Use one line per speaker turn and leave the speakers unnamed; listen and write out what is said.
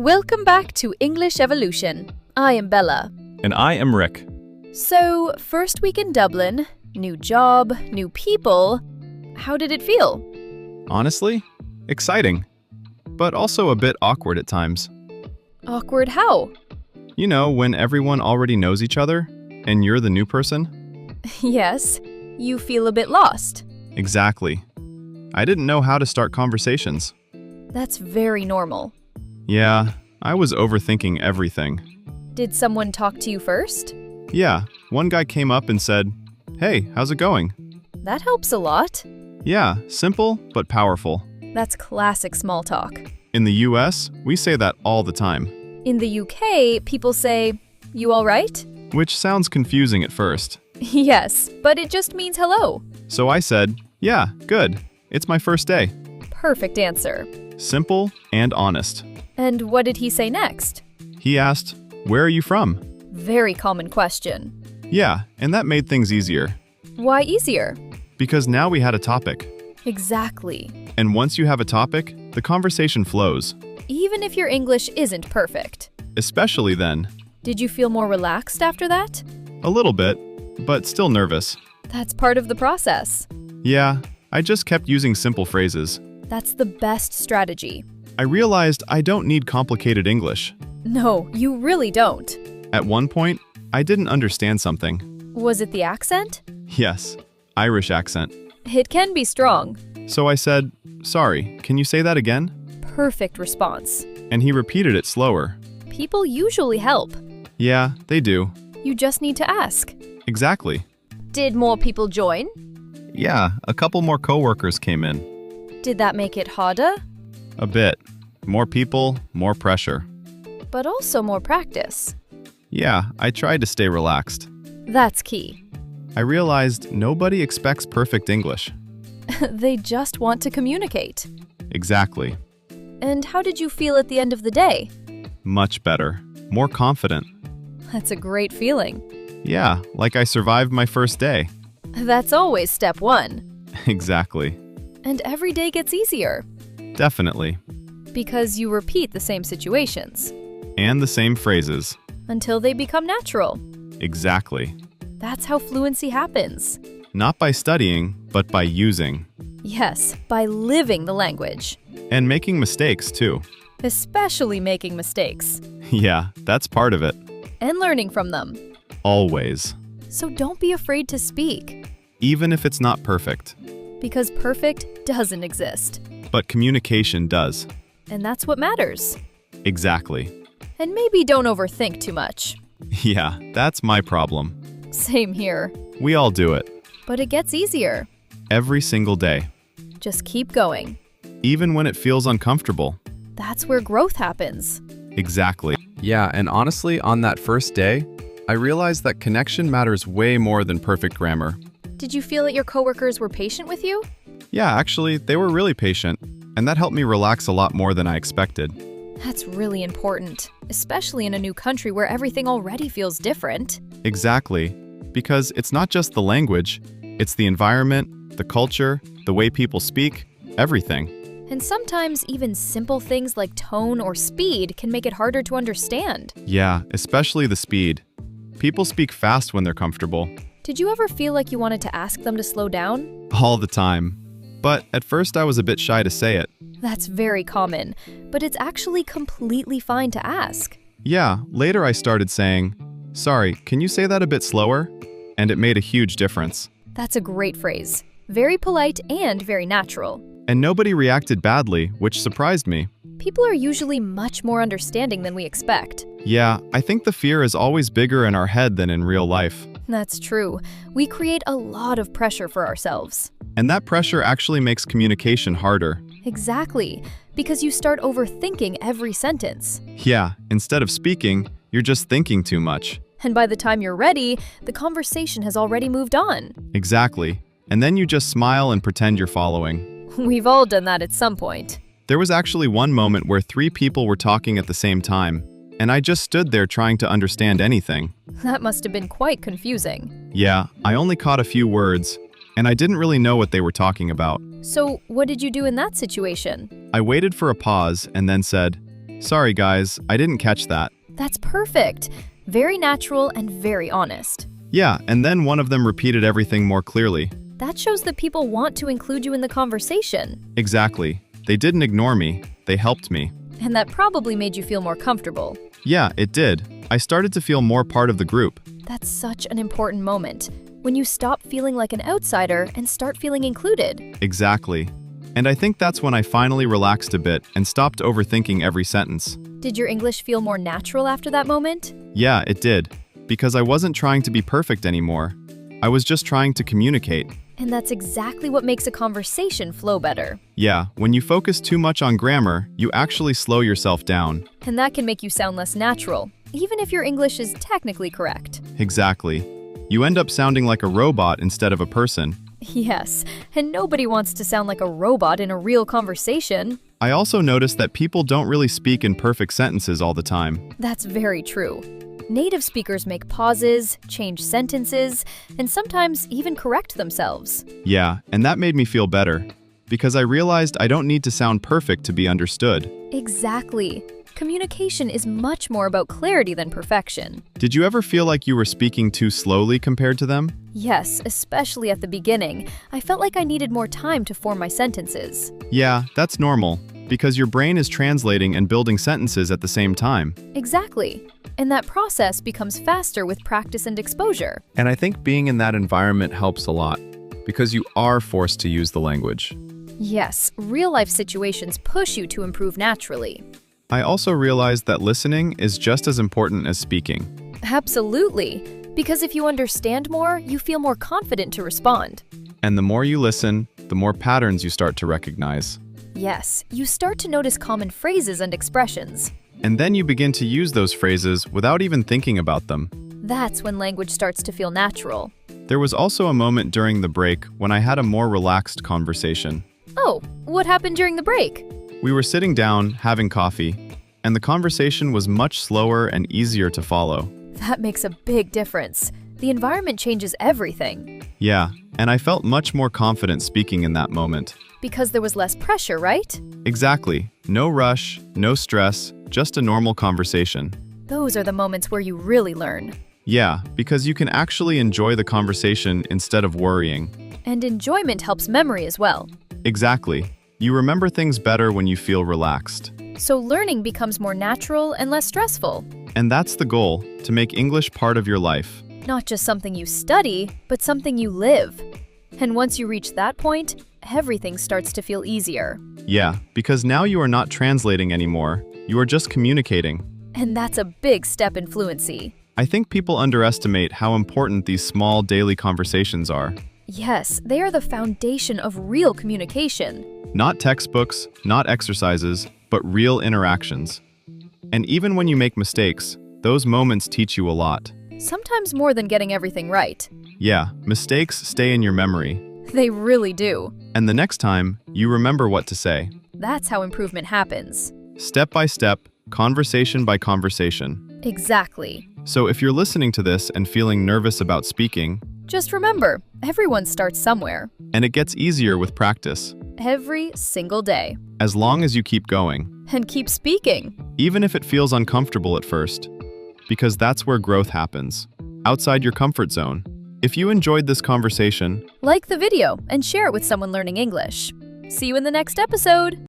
Welcome back to English Evolution. I am Bella.
And I am Rick.
So, first week in Dublin, new job, new people. How did it feel?
Honestly, exciting, but also a bit awkward at times.
Awkward how?
You know, when everyone already knows each other, and you're the new person?
Yes, you feel a bit lost.
Exactly. I didn't know how to start conversations.
That's very normal.
Yeah, I was overthinking everything.
Did someone talk to you first?
Yeah, one guy came up and said, "Hey, how's it going?"
That helps a lot.
Yeah, simple but powerful.
That's classic small talk.
In the US, we say that all the time,
In the UK, people say, "You all right?"
which sounds confusing at first.
Yes, but it just means hello.
So I said, "Yeah, good. It's my first day."
Perfect answer.
Simple and honest.
And what did he say next?
He asked, "Where are you from?"
Very common question.
Yeah, and that made things easier.
Why easier?
Because now we had a topic.
Exactly.
And once you have a topic, the conversation flows.
Even if your English isn't perfect.
Especially then.
Did you feel more relaxed after that?
A little bit, but still nervous.
That's part of the process.
Yeah, I just kept using simple phrases.
That's the best strategy.
I realized I don't need complicated English.
No, you really don't.
At one point, I didn't understand something.
Was it the accent?
Yes, Irish accent.
It can be strong.
So I said, "Sorry, can you say that again?"
Perfect response.
And he repeated it slower.
People usually help.
Yeah, they do.
You just need to ask.
Exactly.
Did more people join?
Yeah, a couple more coworkers came in.
Did that make it harder?
A bit. More people, more pressure.
But also more practice.
Yeah, I tried to stay relaxed.
That's key.
I realized nobody expects perfect English.
They just want to communicate.
Exactly.
And how did you feel at the end of the day?
Much better. More confident.
That's a great feeling.
Yeah, like I survived my first day.
That's always step one.
Exactly.
And every day gets easier.
Definitely.
Because you repeat the same situations.
And the same phrases.
Until they become natural.
Exactly.
That's how fluency happens.
Not by studying, but by using.
Yes, by living the language.
And making mistakes, too.
Especially making mistakes.
Yeah, that's part of it.
And learning from them.
Always.
So don't be afraid to speak.
Even if it's not perfect.
Because perfect doesn't exist.
But communication does.
And that's what matters.
Exactly.
And maybe don't overthink too much.
Yeah, that's my problem.
Same here.
We all do it.
But it gets easier.
Every single day.
Just keep going.
Even when it feels uncomfortable.
That's where growth happens.
Exactly.
Yeah, and honestly, on that first day, I realized that connection matters way more than perfect grammar.
Did you feel that your coworkers were patient with you?
Yeah, actually, they were really patient, and that helped me relax a lot more than I expected.
That's really important, especially in a new country where everything already feels different.
Exactly. Because it's not just the language, it's the environment, the culture, the way people speak, everything.
And sometimes even simple things like tone or speed can make it harder to understand.
Yeah, especially the speed. People speak fast when they're comfortable.
Did you ever feel like you wanted to ask them to slow down?
All the time. But at first I was a bit shy to say it.
That's very common, but it's actually completely fine to ask.
Yeah, later I started saying, "Sorry, can you say that a bit slower?" And it made a huge difference.
That's a great phrase. Very polite and very natural.
And nobody reacted badly, which surprised me.
People are usually much more understanding than we expect.
Yeah, I think the fear is always bigger in our head than in real life.
That's true. We create a lot of pressure for ourselves.
And that pressure actually makes communication harder.
Exactly, because you start overthinking every sentence.
Yeah, instead of speaking, you're just thinking too much.
And by the time you're ready, the conversation has already moved on.
Exactly. And then you just smile and pretend you're following.
We've all done that at some point.
There was actually one moment where 3 people were talking at the same time, and I just stood there trying to understand anything.
That must have been quite confusing.
Yeah, I only caught a few words, and I didn't really know what they were talking about.
So, what did you do in that situation?
I waited for a pause and then said, Sorry guys, I didn't catch that.
That's perfect. Very natural and very honest.
Yeah, and then one of them repeated everything more clearly.
That shows that people want to include you in the conversation.
Exactly. They didn't ignore me, they helped me.
And that probably made you feel more comfortable.
Yeah, it did. I started to feel more part of the group.
That's such an important moment. When you stop feeling like an outsider and start feeling included.
Exactly. And I think that's when I finally relaxed a bit and stopped overthinking every sentence.
Did your English feel more natural after that moment?
Yeah, it did. Because I wasn't trying to be perfect anymore. I was just trying to communicate.
And that's exactly what makes a conversation flow better.
Yeah, when you focus too much on grammar, you actually slow yourself down.
And that can make you sound less natural, even if your English is technically correct.
Exactly. You end up sounding like a robot instead of a person.
Yes, and nobody wants to sound like a robot in a real conversation.
I also noticed that people don't really speak in perfect sentences all the time.
That's very true. Native speakers make pauses, change sentences, and sometimes even correct themselves.
Yeah, and that made me feel better. Because I realized I don't need to sound perfect to be understood.
Exactly. Communication is much more about clarity than perfection.
Did you ever feel like you were speaking too slowly compared to them?
Yes, especially at the beginning. I felt like I needed more time to form my sentences.
Yeah, that's normal. Because your brain is translating and building sentences at the same time.
Exactly. And that process becomes faster with practice and exposure.
And I think being in that environment helps a lot, because you are forced to use the language.
Yes, real-life situations push you to improve naturally.
I also realized that listening is just as important as speaking.
Absolutely. Because if you understand more, you feel more confident to respond.
And the more you listen, the more patterns you start to recognize.
Yes, you start to notice common phrases and expressions.
And then you begin to use those phrases without even thinking about them.
That's when language starts to feel natural.
There was also a moment during the break when I had a more relaxed conversation.
Oh, what happened during the break?
We were sitting down, having coffee, and the conversation was much slower and easier to follow.
That makes a big difference. The environment changes everything.
Yeah, and I felt much more confident speaking in that moment.
Because there was less pressure, right?
Exactly. No rush, no stress, just a normal conversation.
Those are the moments where you really learn.
Yeah, because you can actually enjoy the conversation instead of worrying.
And enjoyment helps memory as well.
Exactly. You remember things better when you feel relaxed.
So learning becomes more natural and less stressful.
And that's the goal, to make English part of your life.
Not just something you study, but something you live. And once you reach that point, everything starts to feel easier.
Yeah, because now you are not translating anymore. You are just communicating.
And that's a big step in fluency.
I think people underestimate how important these small daily conversations are.
Yes, they are the foundation of real communication.
Not textbooks, not exercises, but real interactions. And even when you make mistakes, those moments teach you a lot.
Sometimes more than getting everything right.
Yeah, mistakes stay in your memory.
They really do.
And the next time, you remember what to say.
That's how improvement happens.
Step by step, conversation by conversation.
Exactly.
So if you're listening to this and feeling nervous about speaking,
just remember, everyone starts somewhere.
And it gets easier with practice.
Every single day.
As long as you keep going.
And keep speaking.
Even if it feels uncomfortable at first. Because that's where growth happens. Outside your comfort zone. If you enjoyed this conversation,
like the video and share it with someone learning English. See you in the next episode!